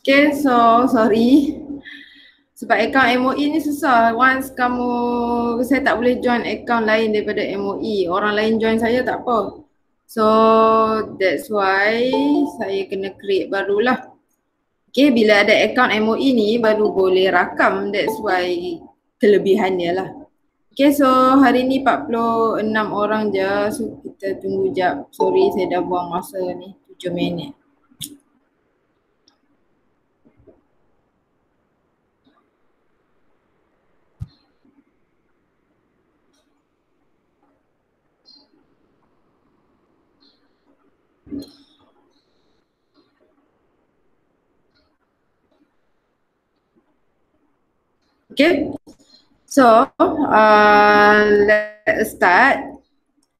Okay, so sorry. Sebab akaun MOE ni susah. Once saya tak boleh join akaun lain daripada MOE. Orang lain join saya tak apa. So that's why saya kena create barulah. Okay, bila ada akaun MOE ni baru boleh rakam. That's why kelebihannya lah. Okay, so hari ni 46 orang je. So kita tunggu jap. Sorry saya dah buang masa ni 7 minit. Okay, so let's start.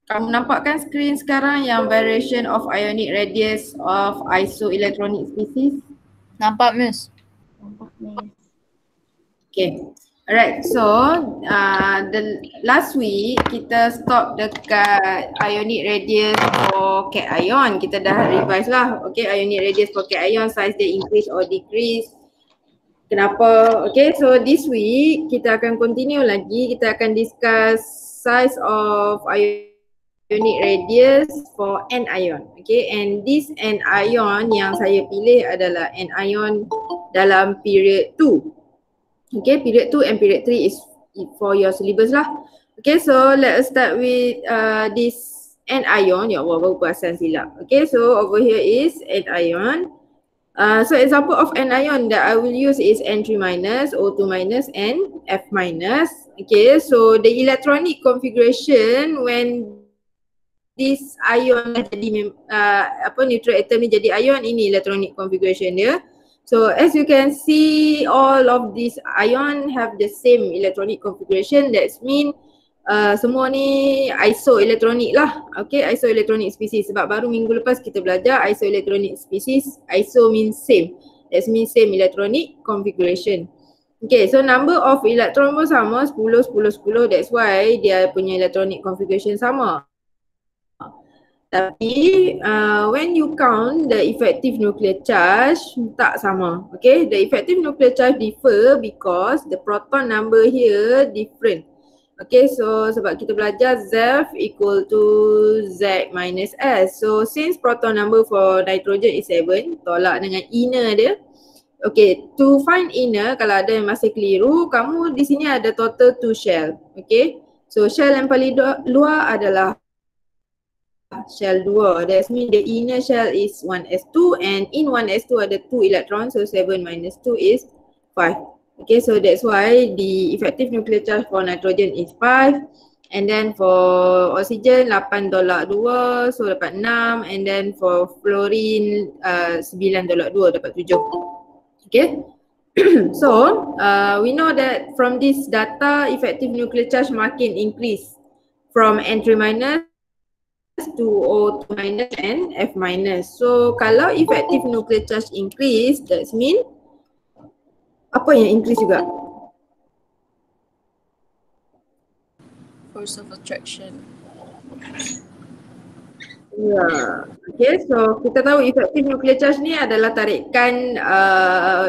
Kamu nampak kan skrin sekarang yang variation of ionic radius of isoelectronic species? Nampak, Miss. Okay, alright. So the last week kita stop dekat ionic radius for cation. Kita dah revise lah. Okay, ionic radius for cation, size dia increase or decrease. Kenapa? Okay, so this week kita akan continue lagi. Kita akan discuss size of ionic radius for anion. Okay, and this anion yang saya pilih adalah anion dalam period 2. Okay, period 2 and period 3 is for your syllabus lah. Okay, so let us start with this anion. Ya Allah, baru perasan silap. Okay, so over here is anion. So example of anion that I will use is N3 minus, O2 minus and F minus. Okay, so the electronic configuration when this ion jadi neutral atom ni jadi ion, ini electronic configuration dia. So as you can see, all of these ion have the same electronic configuration. That's mean semua ni isoelectronic lah. Okay, isoelectronic species. Sebab baru minggu lepas kita belajar isoelectronic species. Iso means same. That means same electronic configuration. Okay, so number of electron pun sama, 10, 10, 10. That's why dia punya electronic configuration sama. Tapi when you count the effective nuclear charge, tak sama. Okay, the effective nuclear charge differ because the proton number here different. Okay, so sebab kita belajar Z equal to Z minus S. So since proton number for nitrogen is 7, tolak dengan inner dia. Okay, to find inner, kalau ada yang masih keliru, kamu di sini ada total 2 shell. Okay, so shell yang paling luar adalah shell 2. That means the inner shell is 1s2 and in 1s2 ada 2 electrons, so 7 minus 2 is 5. Okay, so that's why the effective nuclear charge for nitrogen is 5 and then for oxygen 8 tolak 2, so dapat 6 and then for fluorine 9 tolak 2 dapat 7. Okay, so we know that from this data effective nuclear charge makin increase from N3 minus to O2 minus and F minus. So kalau effective nuclear charge increase, that mean apa yang increase juga? Force of attraction. Ya, okay, so kita tahu effective nuclear charge ni adalah tarikan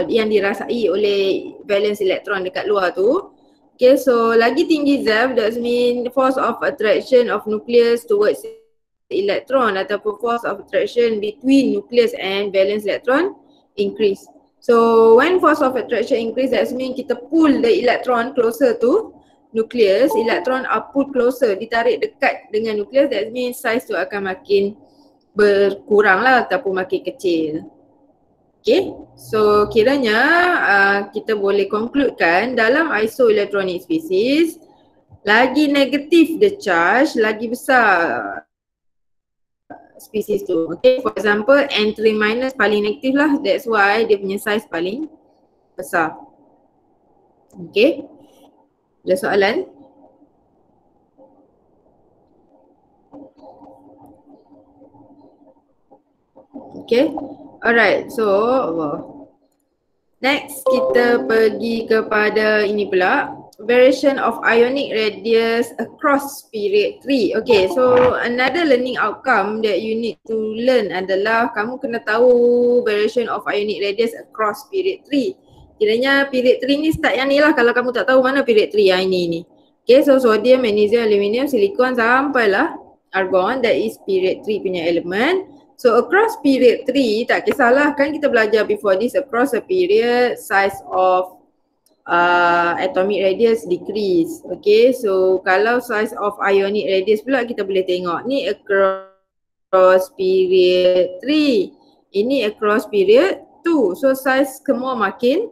yang dirasai oleh valence elektron dekat luar tu. Okay, so lagi tinggi Z, that mean force of attraction of nucleus towards electron ataupun force of attraction between nucleus and valence electron increase. So when force of attraction increase, that means kita pull the electron closer to nucleus, electron are pulled closer, ditarik dekat dengan nucleus, that means size tu akan makin berkurang lah ataupun makin kecil. Okay, so kiranya kita boleh concludekan dalam isoelectronic species, lagi negatif the charge, lagi besar species tu. Okay, for example N3 minus paling negatif lah, that's why dia punya size paling besar. Okay, ada soalan? Okay, alright, so next kita pergi kepada ini pula. variation of ionic radius across period 3. Okay, so another learning outcome that you need to learn adalah kamu kena tahu variation of ionic radius across period 3. Kiranya period 3 ni start yang ni lah kalau kamu tak tahu mana period 3 yang ini. Okay, so sodium, magnesium, aluminium, silikon sampailah argon, that is period 3 punya elemen. So across period 3, tak kisahlah kan kita belajar before this, across a period size of atomic radius decrease. Okay, so kalau size of ionic radius pula kita boleh tengok ni across period 3, ini across period 2. So size semua makin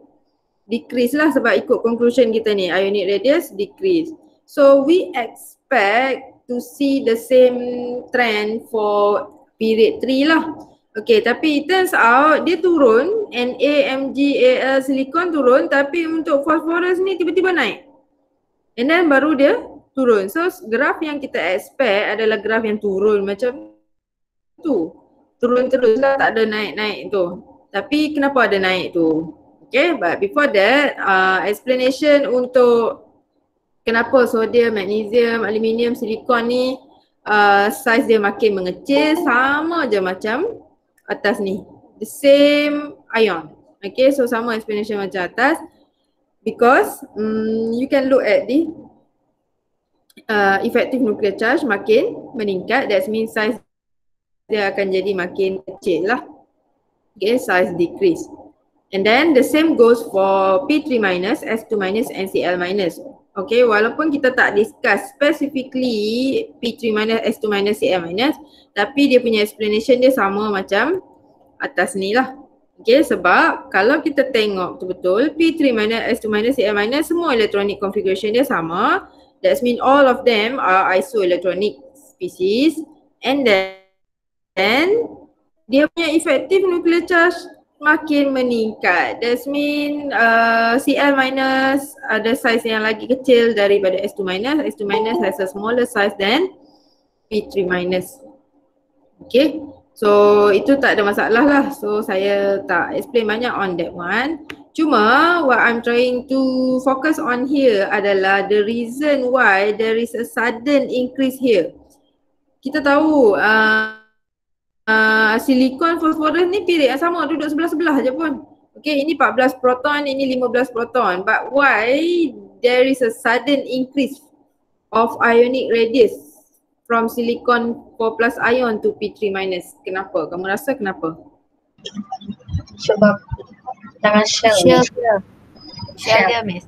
decrease lah sebab ikut conclusion kita ni, ionic radius decrease. So we expect to see the same trend for period 3 lah. Okay, tapi it turns out dia turun, Na, Mg, Al, silikon turun, tapi untuk phosphorus ni tiba-tiba naik. And then baru dia turun. So graf yang kita expect adalah graf yang turun macam tu. Turun terus lah, tak ada naik-naik tu. Tapi kenapa ada naik tu? Okay, but before that, explanation untuk kenapa sodium, magnesium, aluminium, silikon ni size dia makin mengecil sama je macam atas ni. The same ion. Okay, so sama explanation macam atas. Because you can look at the effective nuclear charge makin meningkat. That means size dia akan jadi makin kecil lah. Okay, size decrease. And then the same goes for P3 minus, S2 minus, NCl minus. Okay, walaupun kita tak discuss specifically P3 minus, S2 minus, Cl minus, tapi dia punya explanation dia sama macam atas ni lah. Okay, sebab kalau kita tengok betul-betul P3 minus, S2 minus, Cl minus, semua electronic configuration dia sama. That means all of them are isoelectronic species. And then dia punya effective nuclear charge makin meningkat. That means Cl minus ada size yang lagi kecil daripada S2 minus. S2 minus has a smaller size than P3 minus. Okay, so itu tak ada masalah lah. So saya tak explain banyak on that one. Cuma what I'm trying to focus on here adalah the reason why there is a sudden increase here. Kita tahu silikon, fosforus ni period yang sama, duduk sebelah-sebelah je pun. Okay, ini 14 proton, ini 15 proton. But why there is a sudden increase of ionic radius from silicon 4 plus ion to P3 minus? Kenapa? Kamu rasa kenapa? Sebab tangan shell. Shell dia, Miss.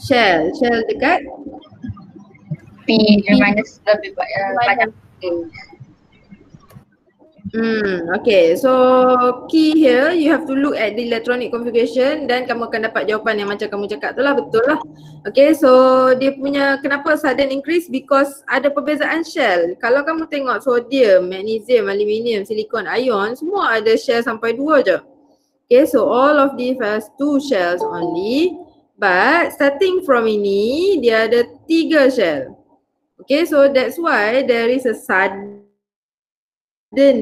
Shell dekat? P minus lebih banyak. Okay, so key here you have to look at the electronic configuration dan kamu akan dapat jawapan yang macam kamu cakap tu lah, betul lah. Okay, so dia punya kenapa sudden increase, because ada perbezaan shell. Kalau kamu tengok sodium, magnesium, aluminium, silikon, ion, semua ada shell sampai 2 je. Okay, so all of these has 2 shells only, but starting from ini dia ada 3 shell. Okay, so that's why there is a sudden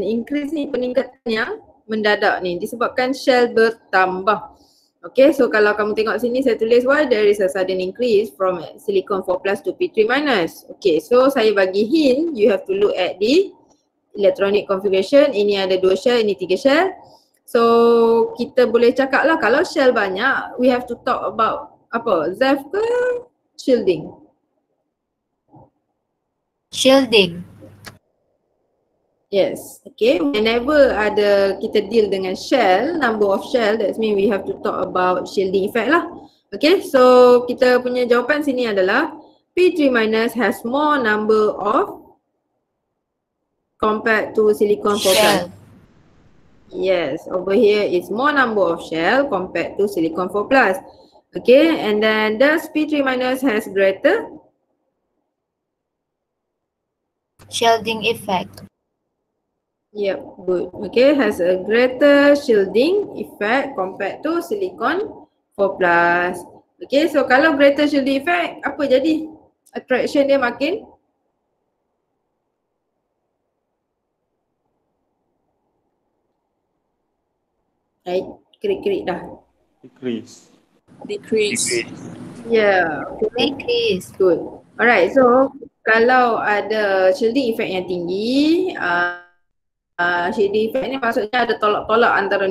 increase ni, peningkatan yang mendadak ni disebabkan shell bertambah. Okay, so kalau kamu tengok sini saya tulis why there is a sudden increase from silicon 4 plus to P3 minus. Okay, so saya bagi hint, you have to look at the electronic configuration. Ini ada 2 shell, ini 3 shell. So kita boleh cakap lah kalau shell banyak, we have to talk about apa? ZEF ke shielding? Shielding. Yes, okay. Whenever ada kita deal dengan shell, number of shell, that means we have to talk about shielding effect lah. Okay, so kita punya jawapan sini adalah P3 minus has more number of compared to silicon 4 plus. Shell. Yes, over here is more number of shell compared to silicon 4 plus. Okay, and then does P3 minus has greater? Shielding effect. Yep, good. Okay, has a greater shielding effect compared to silicon 4 plus. Okay, so kalau greater shielding effect, apa jadi? Attraction dia makin? Kerik-kerik dah. Decrease. Decrease. Yeah, Decrease. good. Alright, so kalau ada shielding effect yang tinggi, shielding effect ni maksudnya ada tolak-tolak antara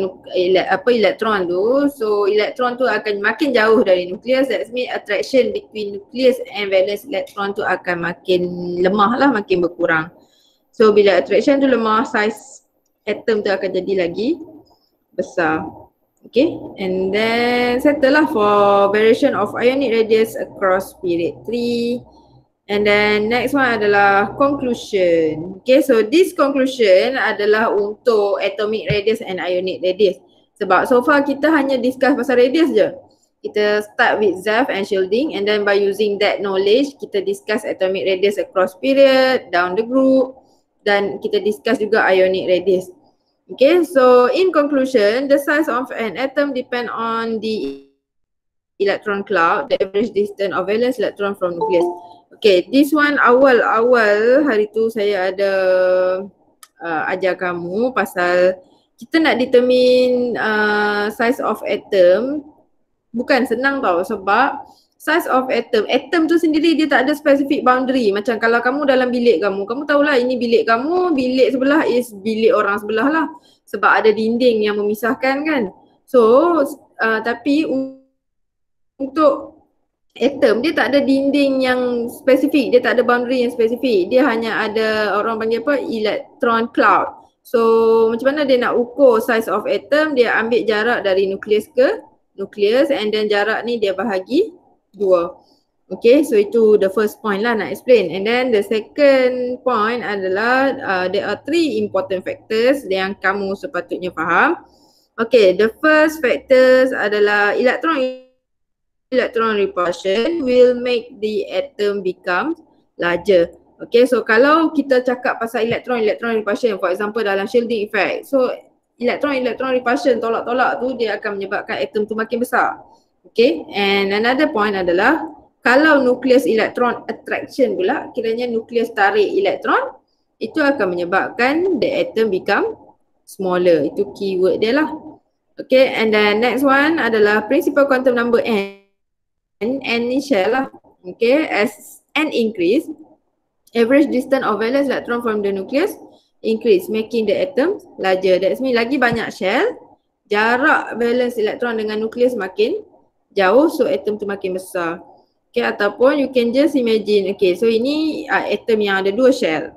elektron tu. So elektron tu akan makin jauh dari nukleus, that means attraction between nucleus and valence electron tu akan makin lemah lah, makin berkurang. So bila attraction tu lemah, size atom tu akan jadi lagi besar. Okay, and then settle lah for variation of ionic radius across period 3. And then next one adalah conclusion. Okay, so this conclusion adalah untuk atomic radius and ionic radius. Sebab so far kita hanya discuss pasal radius je. Kita start with Zeff and shielding, and then by using that knowledge kita discuss atomic radius across period, down the group, dan kita discuss juga ionic radius. Okay, so in conclusion, the size of an atom depend on the electron cloud, the average distance of valence electron from nucleus. Okay, this one awal hari tu saya ada ajar kamu pasal kita nak determine size of atom. Bukan senang tau, sebab size of atom tu sendiri dia tak ada specific boundary. Macam kalau kamu dalam bilik kamu tahulah ini bilik kamu, bilik sebelah is bilik orang sebelah lah. Sebab ada dinding yang memisahkan kan. So tapi untuk atom dia tak ada dinding yang spesifik, dia tak ada boundary yang spesifik. Dia hanya ada orang panggil apa, electron cloud. So macam mana dia nak ukur size of atom? Dia ambil jarak dari nukleus ke nukleus, and then jarak ni dia bahagi 2. Okay, so itu the first point lah nak explain. And then the second point adalah there are 3 important factors yang kamu sepatutnya faham. Okay, the first factors adalah electron repulsion will make the atom become larger. Okay, so kalau kita cakap pasal electron repulsion, for example dalam shielding effect, so electron repulsion, tolak-tolak tu dia akan menyebabkan atom tu makin besar. Okay, and another point adalah kalau nucleus electron attraction pula, kiranya nucleus tarik elektron, itu akan menyebabkan the atom become smaller. Itu keyword dia lah. Okay, and then next one adalah principal quantum number n. N ni shell lah. Okay, as n increase, average distance of valence electron from the nucleus increase, making the atom larger. That means lagi banyak shell, jarak valence electron dengan nukleus makin jauh, so atom tu makin besar. Okay, ataupun you can just imagine, okay, so ini atom yang ada 2 shell.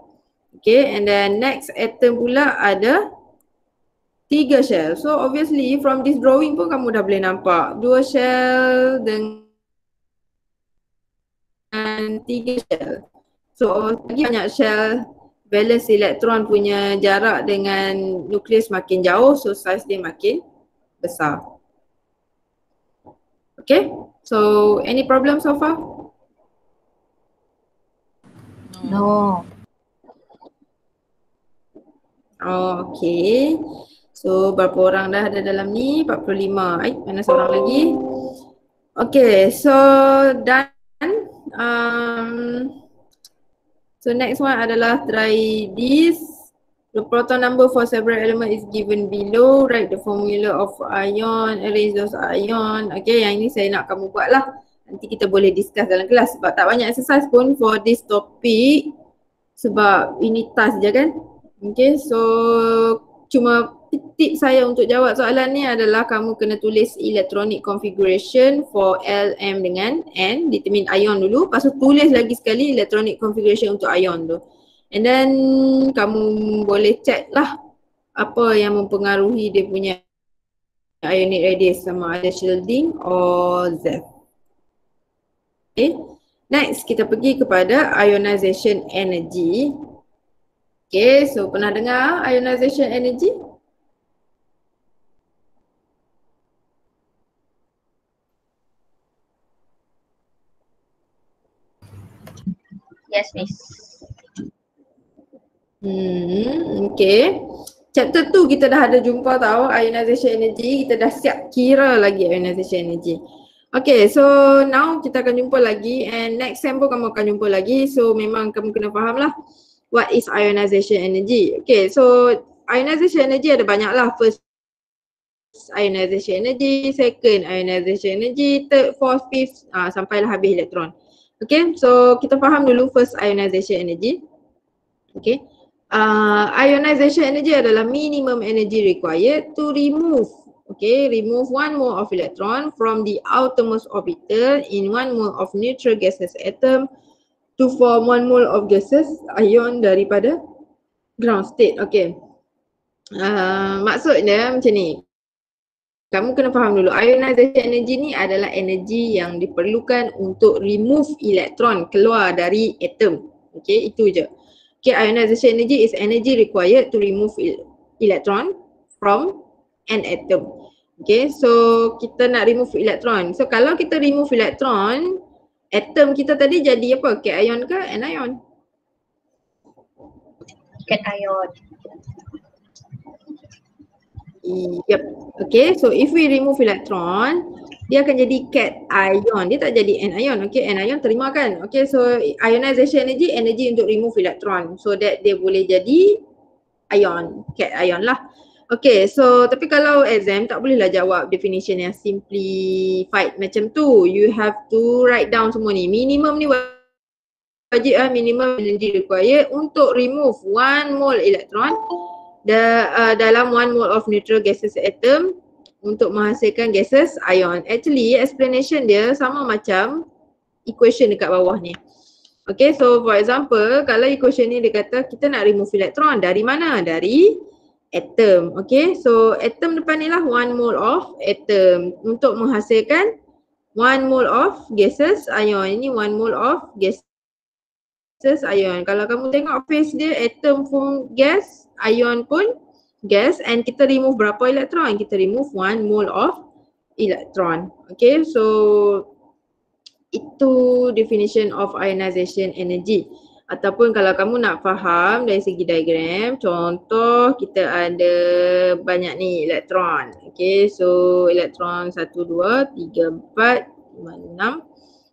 Okay, and then next atom pula ada 3 shell. So obviously from this drawing pun kamu dah boleh nampak 2 shell dengan 3 shell. So lagi banyak shell, valence electron punya jarak dengan nukleus makin jauh, so size dia makin besar. Okay, so any problem so far? No. Oh, okay. So berapa orang dah ada dalam ni? 45. Mana seorang lagi? Okay, so done. So next one adalah try this. The proton number for several element is given below. Write the formula of ion, arrange those ion. Okay, yang ini saya nak kamu buat lah. Nanti kita boleh discuss dalam kelas sebab tak banyak exercise pun for this topic. Sebab ini task je kan. Okay, so cuma tip saya untuk jawab soalan ni adalah kamu kena tulis electronic configuration for L, M dengan N, determine ion dulu, lepas tu tulis lagi sekali electronic configuration untuk ion tu. And then kamu boleh check lah apa yang mempengaruhi dia punya ionic radius, sama ada shielding or Zeff. Okay, next kita pergi kepada ionization energy. Okay, so pernah dengar ionization energy? Yes, miss. Okay. Chapter 2 kita dah ada jumpa tahu ionization energy, kita dah siap kira lagi ionization energy. Okay, so now kita akan jumpa lagi, and next sem pun kamu akan jumpa lagi. So memang kamu kena faham lah what is ionization energy. Okay, so ionization energy ada banyak lah. First ionization energy, second ionization energy, third, fourth, fifth, sampailah habis elektron. Okay, so kita faham dulu first ionization energy. Okay, ionization energy adalah minimum energy required to remove, remove 1 mole of electron from the outermost orbital in 1 mole of neutral gaseous atom to form 1 mole of gaseous ion daripada ground state. Okay, maksudnya macam ni. Kamu kena faham dulu, ionization energy ni adalah energi yang diperlukan untuk remove elektron keluar dari atom. Okay, itu je. Okay, ionization energy is energy required to remove electron from an atom. Okay, so kita nak remove elektron. So kalau kita remove elektron, atom kita tadi jadi apa? Cation ke anion? Cation. Yep. Okay, so if we remove electron, dia akan jadi cation. Dia tak jadi anion. Okay, anion terima kan? Okay, so ionization energy, energy untuk remove electron so that dia boleh jadi ion, cation lah. Okay, so tapi kalau exam tak bolehlah jawab definition yang simplified macam tu. You have to write down semua ni. Minimum ni wajib minimum energy required untuk remove 1 mole electron dalam 1 mole of neutral gaseous atom untuk menghasilkan gaseous ion. Actually explanation dia sama macam equation dekat bawah ni. Okay, so for example kalau equation ni dia kata kita nak remove electron dari mana? Dari atom. Okay, so atom depan ni lah 1 mole of atom untuk menghasilkan 1 mole of gaseous ion. Ini 1 mole of gaseous ion. Kalau kamu tengok face dia, atom pun gas, ion pun gas, and kita remove berapa elektron? Kita remove 1 mole of electron. Okay, so itu definition of ionization energy. Ataupun kalau kamu nak faham dari segi diagram, contoh kita ada banyak ni elektron. Okay, so elektron 1, 2, 3, 4, 5, 6,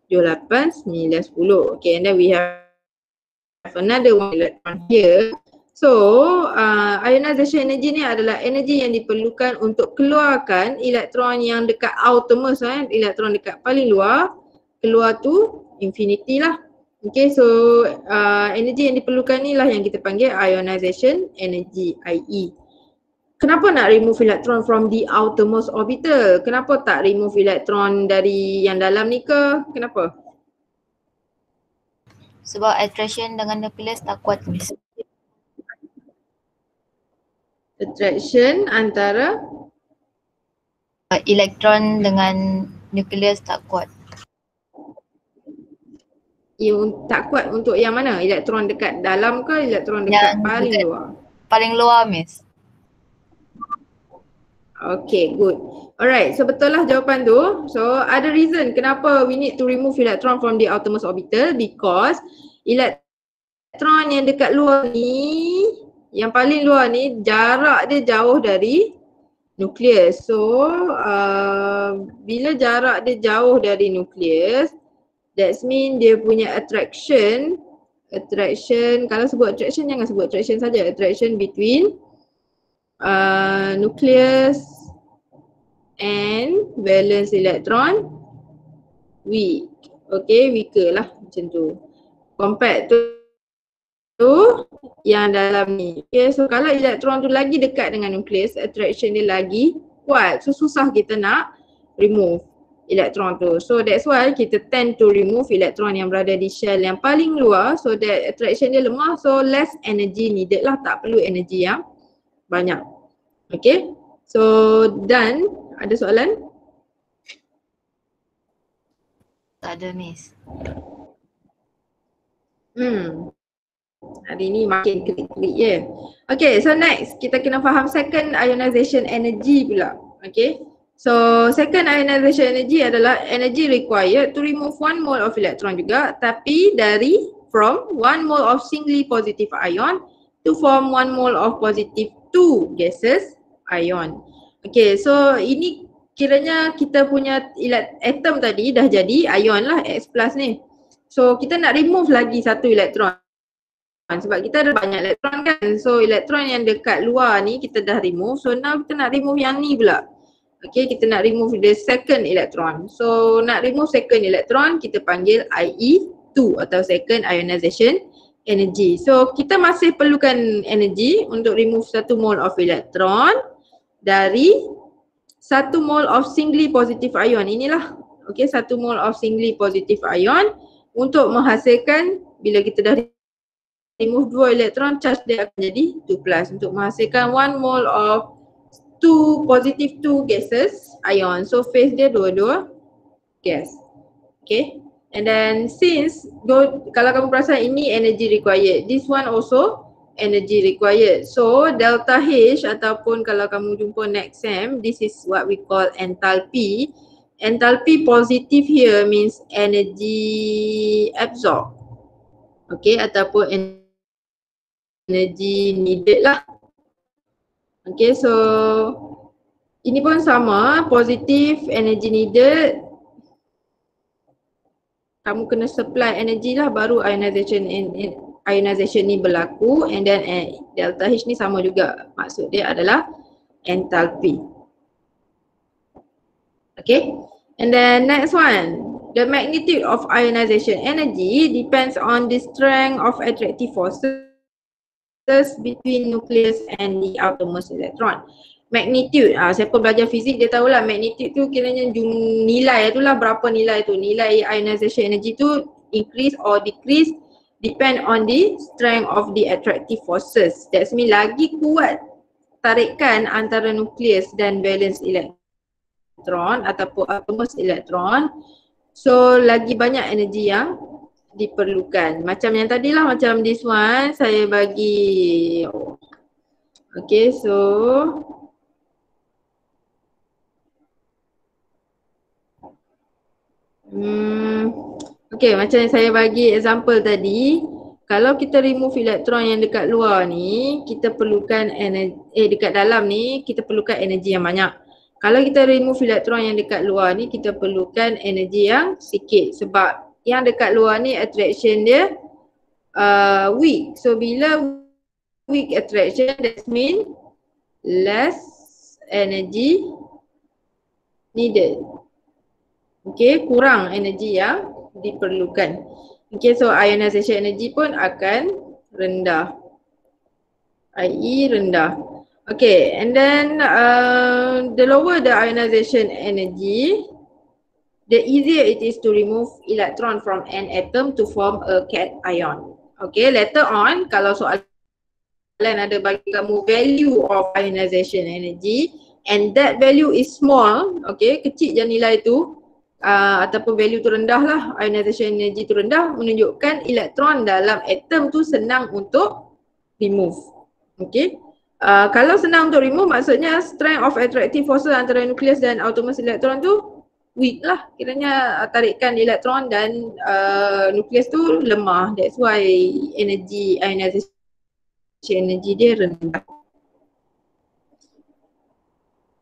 7, 8, 9, 10. Okay, and then we have another one electron here. So ionization energy ni adalah energi yang diperlukan untuk keluarkan elektron yang dekat outermost, elektron dekat paling luar, keluar tu infinity lah. Okay, so energi yang diperlukan ni lah yang kita panggil ionization energy, IE. Kenapa nak remove electron from the outermost orbital? Kenapa tak remove electron dari yang dalam ni ke? Kenapa? Sebab attraction dengan nucleus tak kuat, Miss. Attraction antara Elektron dengan nucleus tak kuat. yang tak kuat untuk yang mana? Elektron dekat dalam ke elektron dekat Yang paling dekat luar? Paling luar, Miss. Okay, good. Alright, so betul lah jawapan tu. So ada reason kenapa we need to remove electron from the outermost orbital, because elektron yang dekat luar ni, yang paling luar ni, jarak dia jauh dari nukleus. So bila jarak dia jauh dari nukleus, that means dia punya attraction, kalau sebut attraction jangan sebut attraction saja, attraction between nucleus and valence electron weak. Okay, weaker lah macam tu. Compared to yang dalam ni. Okay, so kalau elektron tu lagi dekat dengan nukleus, attraction dia lagi kuat. So susah kita nak remove elektron tu. So that's why kita tend to remove elektron yang berada di shell yang paling luar, so that attraction dia lemah, so less energy needed lah, tak perlu energy yang banyak. Okay, so done. Ada soalan? Tak ada, Miss. Hari ni makin klik-klik je. Okay, so next kita kena faham second ionization energy pula. Okay, so second ionization energy adalah energy required to remove 1 mole of electron juga, tapi from 1 mole of singly positive ion to form 1 mole of positive 2 gaseous ion. Okay, so ini kiranya kita punya atom tadi dah jadi ion lah, X plus ni. So kita nak remove lagi satu elektron sebab kita ada banyak elektron kan. So elektron yang dekat luar ni kita dah remove, so now kita nak remove yang ni pula. Okay, kita nak remove the second electron. So nak remove second electron, kita panggil IE2 atau second ionization energy. So kita masih perlukan energy untuk remove 1 mole of electron dari 1 mole of singly positive ion. Inilah, okay, 1 mole of singly positive ion untuk menghasilkan, bila kita dah remove 2 elektron, charge dia akan jadi 2+, untuk menghasilkan 1 mole of 2 positive 2 gases ion. So phase dia dua-dua gas. Okay. And then since kalau kamu perasan ini energy required, this one also energy required. So delta H ataupun kalau kamu jumpa next sem, this is what we call enthalpy. Enthalpy positive here means energy absorbed. Okay, ataupun energy needed lah. Okay, so ini pun sama, positive energy needed. Kamu kena supply energy lah baru ionization ni berlaku, and then delta H ni sama juga. Maksud dia adalah enthalpy. Okay, and then next one, the magnitude of ionization energy depends on the strength of attractive forces between nucleus and the outermost electron. Magnitude, siapa belajar fizik dia tahulah magnitude tu kiranya nilai tu lah, berapa nilai tu. Nilai ionization energy tu increase or decrease depend on the strength of the attractive forces. That's mean lagi kuat tarikan antara nucleus dan valence electron ataupun outermost electron, so lagi banyak energy yang diperlukan. Macam yang tadi lah, macam this one saya bagi. Okay, so okay, macam yang saya bagi example tadi, kalau kita remove elektron yang dekat luar ni, kita perlukan energi, dekat dalam ni kita perlukan energi yang banyak. Kalau kita remove elektron yang dekat luar ni, kita perlukan energi yang sikit, sebab yang dekat luar ni attraction dia weak. So bila weak attraction, that means less energy needed. Okay, kurang energi yang diperlukan. Okay, so ionization energy pun akan rendah. IE rendah. Okay, and then the lower the ionization energy, the easier it is to remove electron from an atom to form a cation. Okay, later on kalau soalan ada bagi kamu value of ionization energy and that value is small, okay, kecil je nilai tu, ataupun value tu rendah lah, ionization energy tu rendah, menunjukkan elektron dalam atom tu senang untuk remove. Okay, kalau senang untuk remove maksudnya strength of attractive forces antara nucleus dan outermost electron tu weak lah, kiranya tarikan elektron dan nucleus tu lemah. That's why energy ionization energy dia rendah.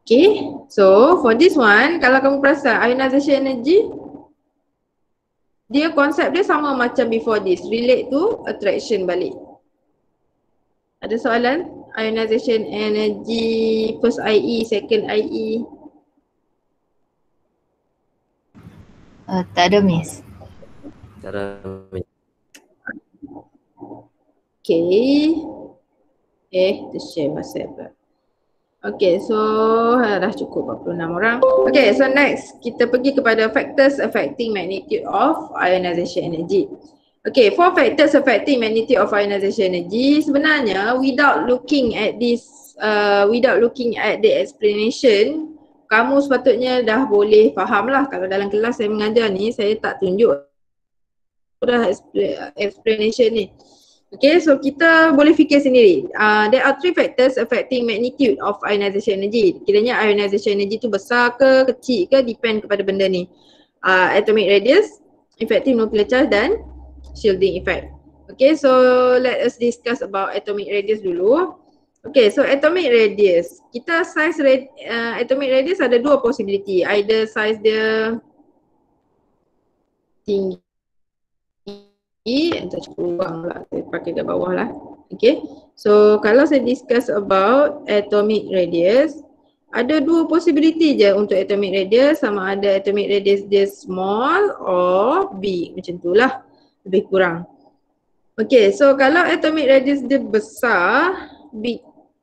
Okay, so for this one, kalau kamu perasan ionization energy, dia konsep dia sama macam before this, relate to attraction balik. Ada soalan? Ionization energy, first IE, second IE. Tak ada, Miss. Tak ada. Okay. Kita share WhatsApp. Okay, so dah cukup 46 orang. Okay, so next kita pergi kepada factors affecting magnitude of ionization energy. Okay, for factors affecting magnitude of ionization energy, sebenarnya without looking at this, without looking at the explanation, kamu sepatutnya dah boleh faham lah. Kalau dalam kelas saya mengajar ni, saya tak tunjuk dah explanation ni. Okay, so kita boleh fikir sendiri. There are 3 factors affecting magnitude of ionization energy. Kiranya ionization energy tu besar ke kecil ke depend kepada benda ni. Atomic radius, effective nuclear charge dan shielding effect. Okay, so let us discuss about atomic radius dulu. Okay, so atomic radius. Kita size atomic radius ada 2 possibility. Either size dia tinggi atau kurang lah, saya pakai kat bawah lah. Okay, so kalau saya discuss about atomic radius, Ada dua possibility je untuk atomic radius, sama ada atomic radius dia small or big, macam tu lah lebih kurang. Okay, so kalau atomic radius dia besar, big,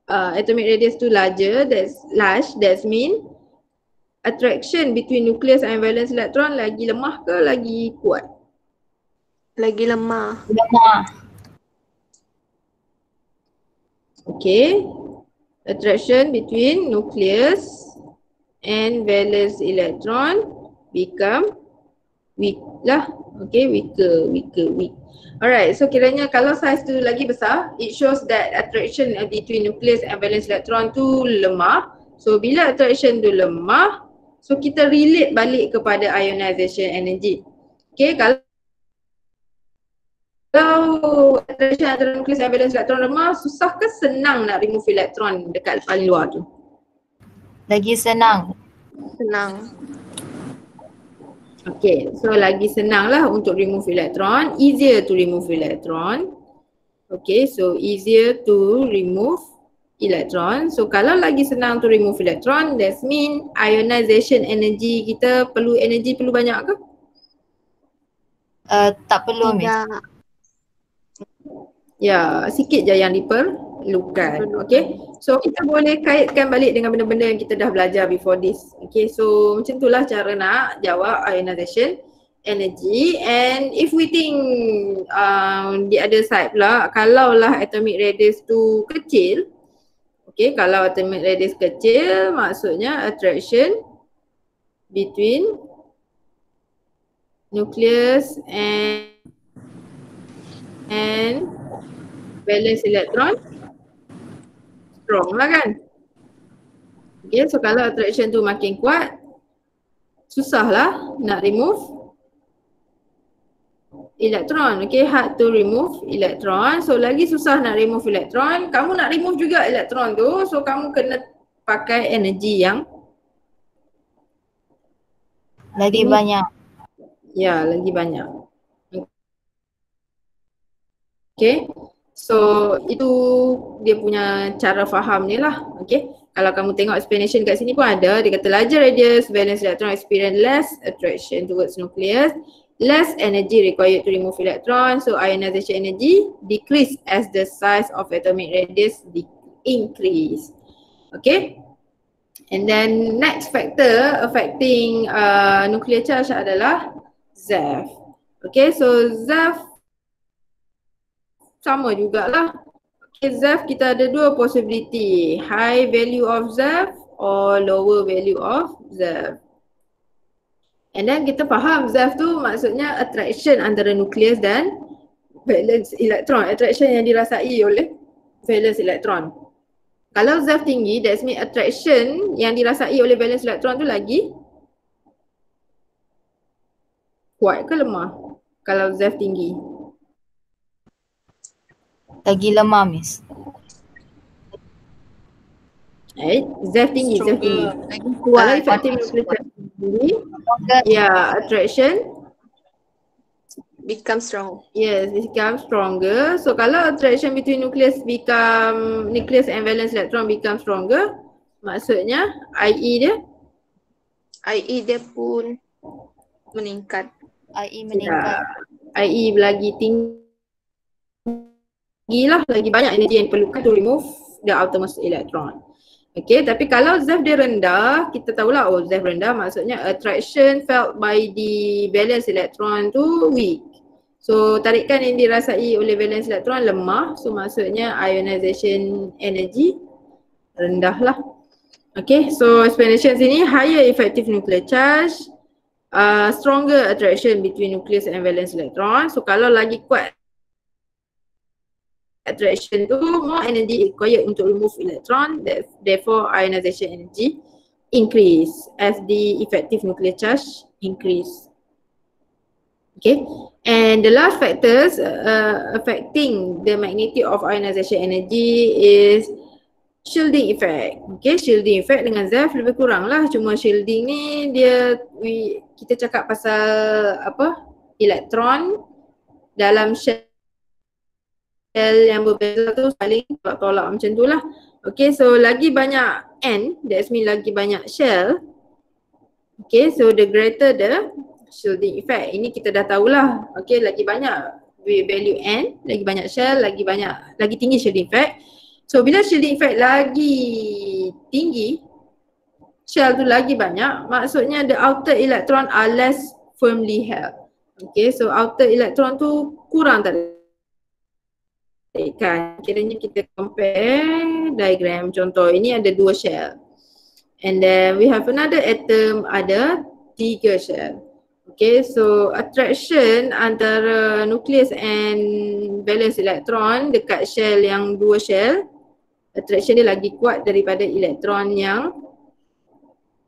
atomic radius tu large, that mean attraction between nucleus and valence electron lagi lemah ke lagi kuat? Lagi lemah. Lemah. Okay, attraction between nucleus and valence electron become weak lah. Okay, weak. Alright, so kiranya kalau saiz tu lagi besar, it shows that attraction between nucleus and valence electron tu lemah. So bila attraction tu lemah, so kita relate balik kepada ionization energy. Okay, kalau attraction antara nucleus dan valence elektron lemah, susah ke senang nak remove elektron dekat paling luar tu? Lagi senang. Senang. Okay, so lagi senang lah untuk remove elektron, easier to remove elektron. Okay, so easier to remove elektron. So kalau lagi senang to remove elektron, that mean ionization energy kita perlu banyak ke? Tak perlu, Miss. Tidak. Ya, sikit je yang diperlukan. Okay, so kita boleh kaitkan balik dengan benda-benda yang kita dah belajar before this. Okay, so macam itulah cara nak jawab ionization energy. And if we think the other side pula, kalaulah atomic radius tu kecil, okay, kalau atomic radius kecil maksudnya attraction between nucleus and valence electron strong lah kan. Okay, so kalau attraction tu makin kuat, susah lah nak remove elektron. Okay, hard to remove elektron. So lagi susah nak remove elektron, kamu nak remove juga elektron tu, so kamu kena pakai energi yang Lagi banyak. ya, lagi banyak. Okay, so itu dia punya cara faham ni lah. Okay, kalau kamu tengok explanation kat sini pun ada, dia kata larger radius valence electron experience less attraction towards nucleus, less energy required to remove electron, so ionization energy decrease as the size of atomic radius increase. Okay, and then next factor affecting nuclear charge adalah ZEF. Okay, so ZEF sama jugalah. Okay, ZEF kita ada dua possibility, high value of ZEF or lower value of ZEF. And then kita faham ZEF tu maksudnya attraction antara nucleus dan valence electron, attraction yang dirasai oleh valence electron. Kalau ZEF tinggi, that means attraction yang dirasai oleh valence electron tu lagi kuat ke lemah kalau ZEF tinggi? Lagi lemah, Miss. ZEF tinggi, ZEF tinggi. Lagi Kalau kuat. effective nuclear charge tinggi, ya, attraction Become strong. yes, it becomes stronger. So kalau attraction between nucleus and valence electron become stronger, maksudnya IE dia IE dia pun meningkat. IE meningkat. IE lagi tinggi lah, lagi banyak energi yang diperlukan to remove the outermost electron. Okay, tapi kalau ZEF dia rendah, kita tahulah ZEF rendah maksudnya attraction felt by the valence electron tu weak. So tarikan yang dirasai oleh valence electron lemah, so maksudnya ionization energy rendah lah. Okay, so explanation sini higher effective nuclear charge, stronger attraction between nucleus and valence electron. So kalau lagi kuat attraction tu, more energy required untuk remove electron, therefore ionization energy increase as the effective nuclear charge increase. Okay, and the last factors affecting the magnitude of ionization energy is shielding effect. Okay, shielding effect dengan ZEF lebih kurang lah, cuma shielding ni kita cakap pasal elektron dalam shell yang berbeza tu saling tolak-tolak macam tu lah. Okay, so lagi banyak N, that means lagi banyak shell. Okay, so the greater the shielding effect. Ini kita dah tahulah. Okay, lagi banyak value N, lagi banyak shell, lagi tinggi shielding effect. So bila shielding effect lagi tinggi, shell tu lagi banyak, maksudnya the outer electron are less firmly held. Okay, so outer electron tu kurang tarikan. Kiranya kita compare diagram, contoh ini ada 2 shell. And then we have another atom ada 3 shell. Okay, so attraction antara nucleus and valence electron dekat shell yang 2 shell, attraction dia lagi kuat daripada elektron yang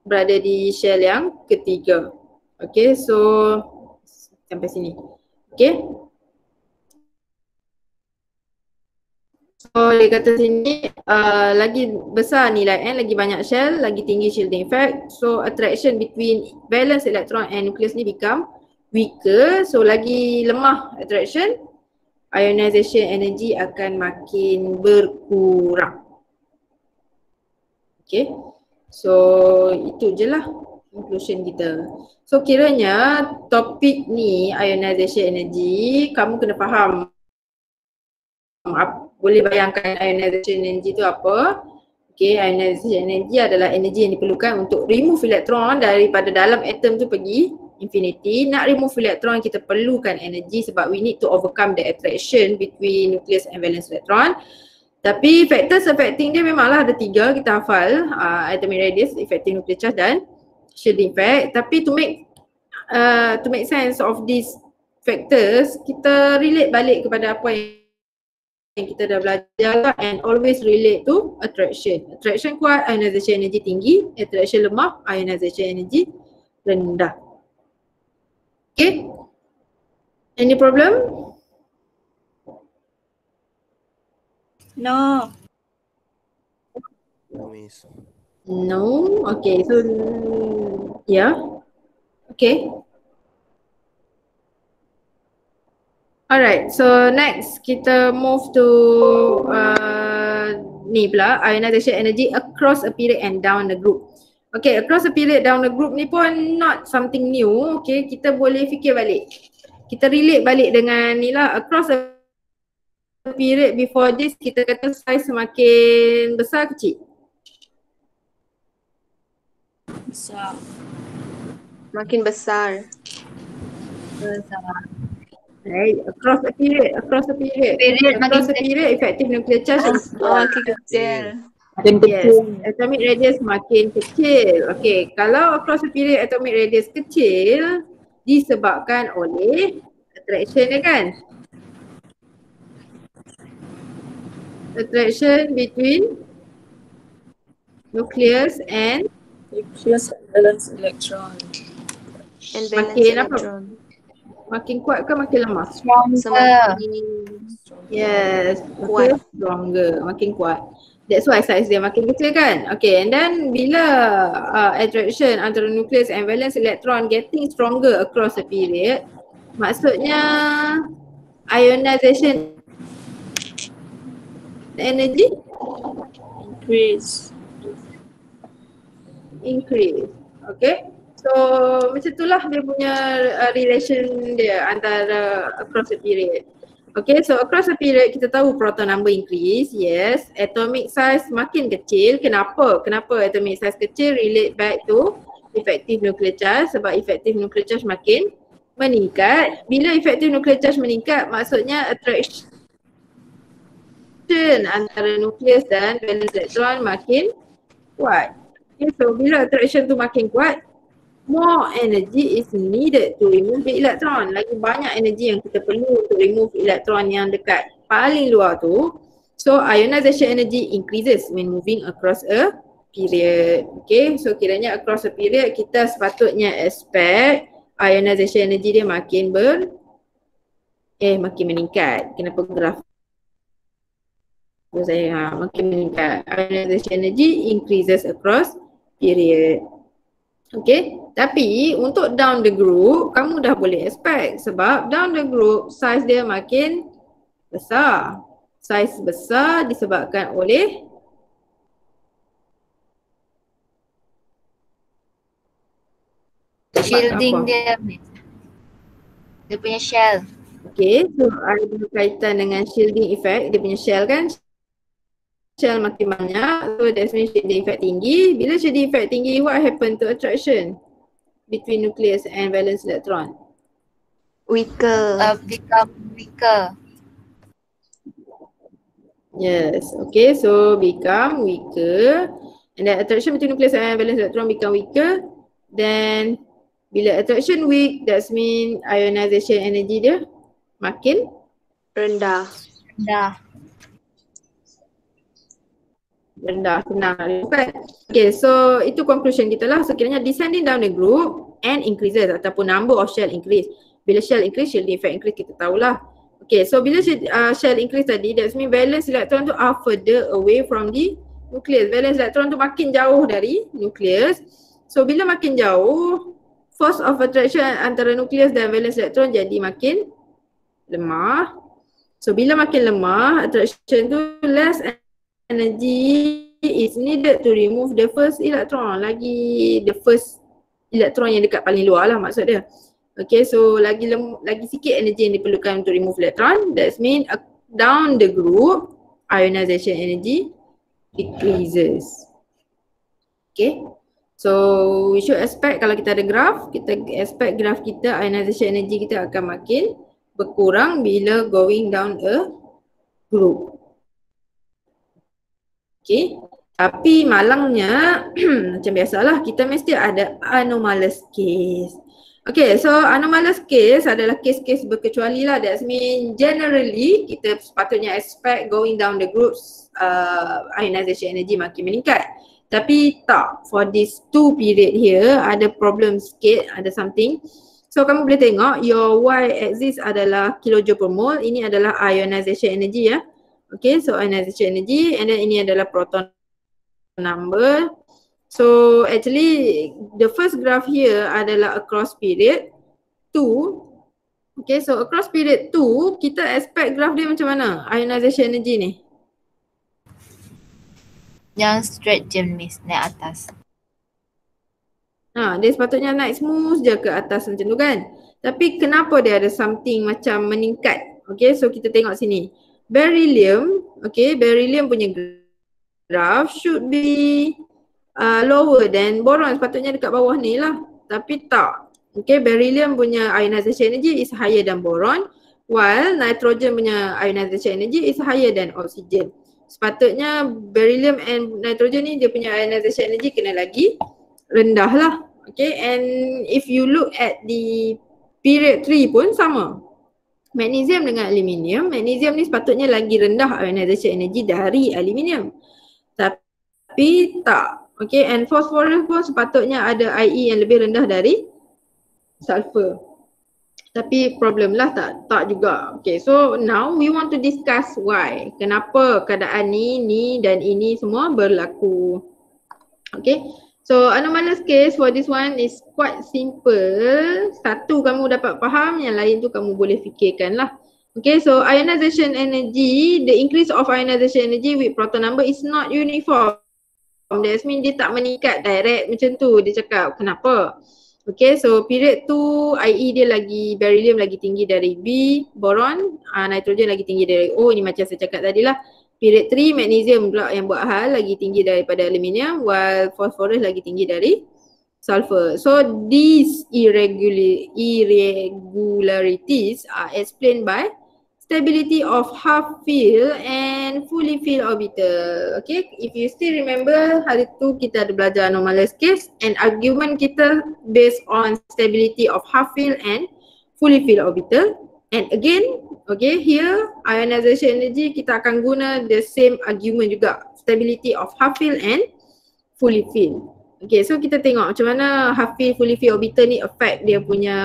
berada di shell yang ketiga. Okay, so sampai sini. Okay. So dia kata sini lagi besar nilai N, lagi banyak shell, lagi tinggi shielding effect. So attraction between valence electron and nucleus ni become weaker. So lagi lemah attraction, ionization energy akan makin berkurang. Okay. So itu je lah conclusion kita. So kiranya topik ni ionization energy, kamu kena faham boleh bayangkan ionization energy tu apa. Okay, ionization energy adalah energi yang diperlukan untuk remove elektron daripada dalam atom tu pergi infinity. Nak remove elektron kita perlukan energi sebab we need to overcome the attraction between nucleus and valence electron. Tapi factors affecting dia memanglah ada 3, kita hafal, atomic radius, effective nuclear charge dan shielding effect. Tapi to make sense of these factors, kita relate balik kepada apa yang kita dah belajar lah, and always relate to attraction. Attraction kuat, ionization energy tinggi. Attraction lemah, ionization energy rendah. Okay. Any problem? No. No, Miss. No. Okay, so yeah. Okay. Alright, so next kita move to ni pula, ionization energy across a period and down the group. Okay, across a period down the group ni pun not something new. Okay, kita boleh fikir balik. Kita relate balik dengan ni lah, across a period before this kita kata size semakin besar kecil? Besar. Makin besar. Right, across a period. Across a period, effective nuclear charge Makin kecil. yes, atomic radius makin kecil. Okay, kalau across a period atomic radius kecil disebabkan oleh attraction dia kan? Attraction between nucleus and valence electron. And Makin valence apa? electron. makin kuat ke makin lemah? Semakin Yes, Kuat. stronger, makin kuat. That's why size dia makin kecil kan? Okay, and then bila attraction antara nucleus and valence electron getting stronger across a period, maksudnya ionization energy increase. Okay, so macam itulah dia punya relation dia antara across a period. Okay, so across a period kita tahu proton number increase, yes. Atomic size makin kecil. Kenapa? Kenapa atomic size kecil? Relate back to effective nuclear charge, sebab effective nuclear charge makin meningkat. Bila effective nuclear charge meningkat, maksudnya attraction antara nucleus dan valence electron makin kuat. Okay, so bila attraction tu makin kuat, more energy is needed to remove the electron. Lagi banyak energi yang kita perlu untuk remove elektron yang dekat paling luar tu. So ionization energy increases when moving across a period. Okay, so kiranya across a period kita sepatutnya expect ionization energy dia makin makin meningkat. Kenapa graf saya makin meningkat? Ionization energy increases across period. Okay, tapi untuk down the group kamu dah boleh expect sebab down the group size dia makin besar. Size besar disebabkan oleh shielding apa? dia, Miss. Dia punya shell. Okay, so ada berkaitan dengan shielding effect, dia punya shell kan. Shell makin banyak, so that's mean shielding effect tinggi. Bila shielding effect tinggi, what happen to attraction between nucleus and valence electron? Weaker. Become weaker. Yes, okay, so become weaker. And then attraction between nucleus and valence electron become weaker. Then bila attraction weak, that's mean ionization energy dia makin Rendah. Dah. rendah, senang nak lakukan. Okay, so itu conclusion kita lah. So kiranya descending down the group and increases ataupun number of shell increase. Bila shell increase, shielding effect increase, kita tahulah. Okay, so bila shell increase tadi, that means valence electron tu are further away from the nucleus. Valence electron tu makin jauh dari nucleus. So bila makin jauh, force of attraction antara nucleus dan valence electron jadi makin lemah. So bila makin lemah, attraction tu less energy is needed to remove the first electron. Lagi the first electron yang dekat paling luar lah maksud dia. Okay, so lagi sikit energy yang diperlukan untuk remove electron. That means down the group, ionization energy decreases. Okay, so we should expect kalau kita ada graph, kita expect graph kita, ionization energy kita akan makin berkurang bila going down a group. Okay, tapi malangnya macam biasalah kita mesti ada anomalous case. Okay, so anomalous case adalah case-case berkecuali lah. That means generally kita sepatutnya expect going down the groups ionization energy makin meningkat. Tapi tak, for this 2 period here ada problem sikit, ada something. So kamu boleh tengok your y-axis adalah kilojoule per mole, ini adalah ionization energy ya. Okay, so ionization energy and then ini adalah proton number. So actually the first graph here adalah across period 2. Okay, so across period 2 kita expect graph dia macam mana? Ionization energy ni. Yang straight je, Miss, naik atas. Dia sepatutnya naik smooth je ke atas macam tu kan. Tapi kenapa dia ada something macam meningkat? Okay, so kita tengok sini. Beryllium, okay, beryllium punya graph should be lower than boron, sepatutnya dekat bawah ni lah. Tapi tak. Okay, beryllium punya ionization energy is higher than boron, while nitrogen punya ionization energy is higher than oxygen. Sepatutnya beryllium and nitrogen ni dia punya ionization energy kena lagi rendah lah. Okay, and if you look at the period 3 pun sama. Magnesium dengan aluminium, magnesium ni sepatutnya lagi rendah ionization energy dari aluminium. Tapi tak. Okay, and phosphorus pun sepatutnya ada IE yang lebih rendah dari sulfur. Tapi problem lah tak juga. Okay, so now we want to discuss why. Kenapa keadaan ni dan ini semua berlaku. Okay, so anomalous case for this one is quite simple. Satu kamu dapat faham, yang lain tu kamu boleh fikirkan lah. Okay, so ionization energy, the increase of ionization energy with proton number is not uniform. That means dia tak meningkat direct macam tu. Dia cakap kenapa? Okay, so period 2 IE dia lagi, beryllium lagi tinggi dari B, boron, nitrogen lagi tinggi dari O. Ini macam saya cakap tadi lah. Period 3 magnesium pula yang buat hal lagi tinggi daripada aluminium, while phosphorus lagi tinggi dari sulfur. So these irregularities are explained by stability of half fill and fully filled orbital. Okay, if you still remember hari tu kita ada belajar anomalous case and argument kita based on stability of half fill and fully filled orbital. And again, okay, here ionization energy kita akan guna the same argument juga, stability of half fill and fully filled. Okay, so kita tengok macam mana half fill, fully filled orbital ni affect dia punya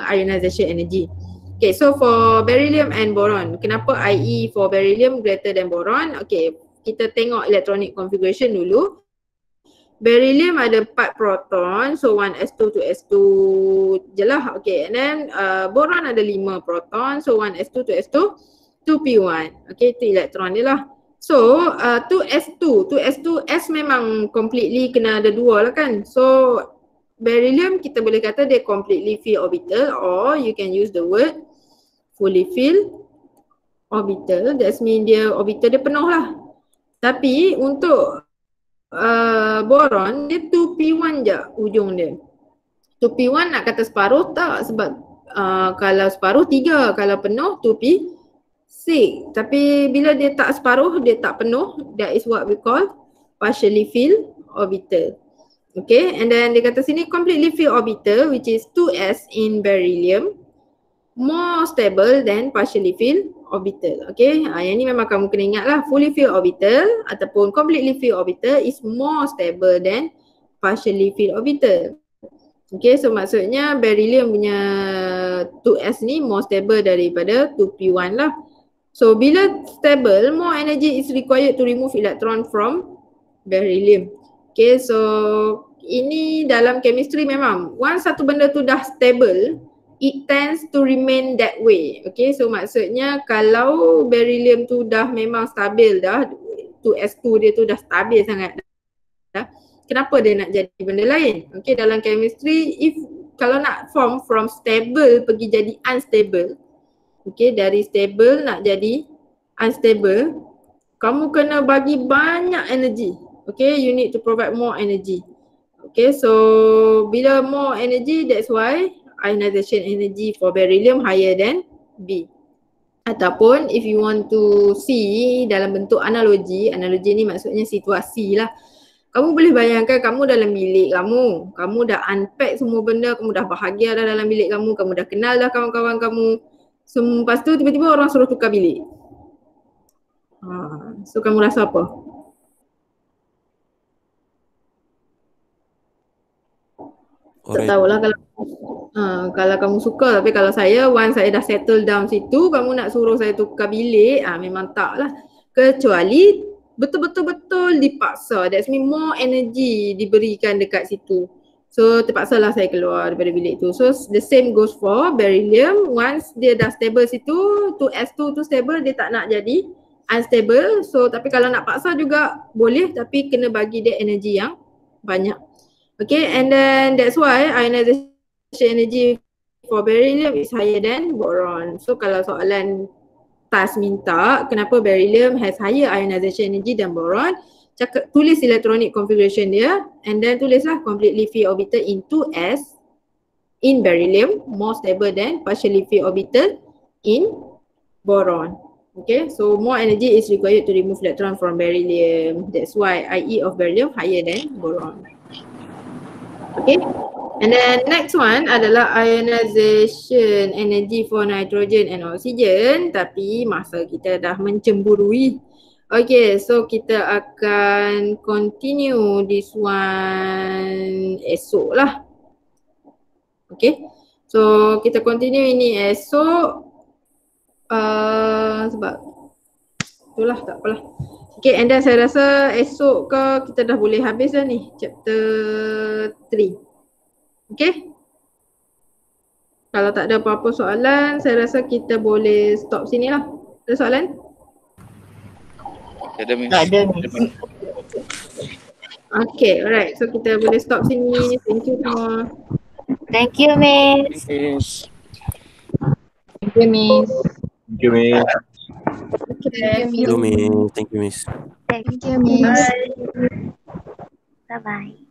ionization energy. Okay, so for beryllium and boron, kenapa IE for beryllium greater than boron? Okay, kita tengok electronic configuration dulu. Beryllium ada 4 proton, so 1s2 to s2 je lah. Okay, and then boron ada 5 proton, so 1s2 to s2 2p1. Okay, itu elektron dia lah. So 2s2, S memang completely kena ada 2 lah kan. So beryllium kita boleh kata dia completely filled orbital, or you can use the word fully filled orbital. That means dia orbital dia penuh lah. Tapi untuk boron dia 2p1 je ujung dia. 2p1 nak kata separuh tak, sebab kalau separuh 3, kalau penuh 2p6. Tapi bila dia tak separuh, dia tak penuh, that is what we call partially filled orbital. Okay, and then dia kata sini completely filled orbital which is 2s in beryllium more stable than partially filled orbital. Okay, yang ni memang kamu kena ingat lah, fully filled orbital ataupun completely filled orbital is more stable than partially filled orbital. Okay, so maksudnya beryllium punya 2s ni more stable daripada 2p1 lah. So bila stable, more energy is required to remove electron from beryllium. Okay, so ini dalam chemistry memang once satu benda tu dah stable, it tends to remain that way. Okay, so maksudnya kalau beryllium tu dah memang stabil dah, 2s2 dia tu dah stabil sangat dah, kenapa dia nak jadi benda lain? Okay, dalam chemistry kalau nak form from stable pergi jadi unstable, okay, dari stable nak jadi unstable, kamu kena bagi banyak energy. Okay, you need to provide more energy. Okay, so bila more energy, that's why ionization energy for beryllium higher than B. Ataupun if you want to see dalam bentuk analogi, analogi ni maksudnya situasi lah. Kamu boleh bayangkan kamu dalam bilik kamu dah unpack semua benda, kamu dah bahagia dah dalam bilik kamu dah kenal dah kawan-kawan kamu. Lepas tu tiba-tiba orang suruh tukar bilik. So kamu rasa apa? Tak tahulah kalau kamu suka, tapi kalau saya once saya dah settle down situ, kamu nak suruh saya tukar bilik, memang tak lah. Kecuali betul-betul dipaksa, that's mean more energy diberikan dekat situ. So terpaksalah saya keluar daripada bilik tu. So the same goes for beryllium, once dia dah stable situ, 2s2 tu stable, dia tak nak jadi unstable. So tapi kalau nak paksa juga boleh, tapi kena bagi dia energy yang banyak. Okay, and then that's why ionization energy for beryllium is higher than boron. So kalau soalan task minta kenapa beryllium has higher ionization energy than boron, tulis electronic configuration dia and then tulislah completely filled orbital in 2s in beryllium more stable than partially filled orbital in boron. Okay, so more energy is required to remove electron from beryllium. That's why IE of beryllium higher than boron. Okay, and then next one adalah ionization energy for nitrogen and oxygen, tapi masa kita dah mencemburui. Okay, so kita akan continue this one esok lah. Okay, so kita continue ini esok sebab itulah tak apalah. Okay, and then saya rasa esok ke kita dah boleh habis dah ni chapter 3. Okay. Kalau tak ada apa-apa soalan, saya rasa kita boleh stop sini lah. Ada soalan? Tak ada, Miss. Tak ada, Miss. Okay, alright. So kita boleh stop sini. Thank you semua. Thank you, Miss. Miss. Thank you, Miss. Thank you, Miss. Okay. Thank you, Miss. Thank you, Miss. Thank you, Miss. Bye. Bye-bye.